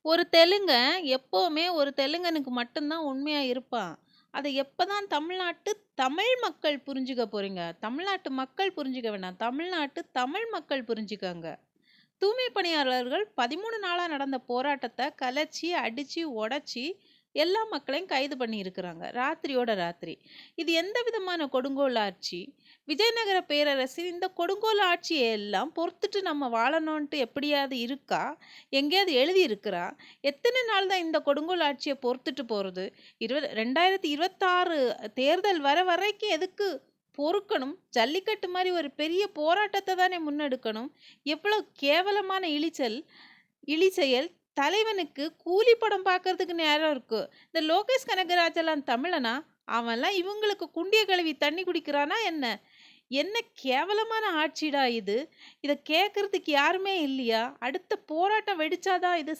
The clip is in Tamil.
ஒரு தெலுங்கன் எப்பவுமே ஒரு தெலுங்கனுக்கு மட்டும் தான் உண்மையா இருப்பான். அத எப்பதான் தமிழ் மக்கள் புரிஞ்சுக்க போறீங்க? தமிழ்நாட்டு மக்கள் புரிஞ்சுக்க வேண்டாம். தமிழ்நாட்டு தமிழ் மக்கள் புரிஞ்சுக்கங்க. தூய்மை பணியாளர்கள் 13 நாளா நடந்த போராட்டத்த கலைச்சு, அடிச்சு, உடைச்சு எல்லா மக்களையும் கைது பண்ணியிருக்கிறாங்க. ராத்திரியோட ராத்திரி. இது எந்த விதமான கொடுங்கோல் ஆட்சி? விஜயநகர பேரரசின் இந்த கொடுங்கோல் ஆட்சிய எல்லாம் பொறுத்துட்டு நம்ம வாழணுன்ட்டு எப்படியாவது இருக்கா? எங்கேயாவது எழுதியிருக்கிறா? எத்தனை நாள் தான் இந்த கொடுங்கோல் ஆட்சிய பொறுத்துட்டு போறது? 2026 தேர்தல் வர வரைக்கும் எதுக்கு பொறுக்கணும்? ஜல்லிக்கட்டு மாரி ஒரு பெரிய போராட்டத்த தானே முன்னெடுக்கணும். எவ்வளவு கேவலமான இழிசெயல்! தலைவனுக்கு கூலி படம் பார்க்கறதுக்கு நேரம் இருக்கு. இந்த லோகேஷ் கனகராஜெல்லாம் தமிழனா? அவன்லாம் இவங்களுக்கு குண்டிய கழுவி தண்ணி குடிக்கிறானா என்ன? என்ன கேவலமான ஆட்சிடா இது! இத கேட்கறதுக்கு யாருமே இல்லையா? அடுத்த போராட்டம் வெடிச்சா தான் இது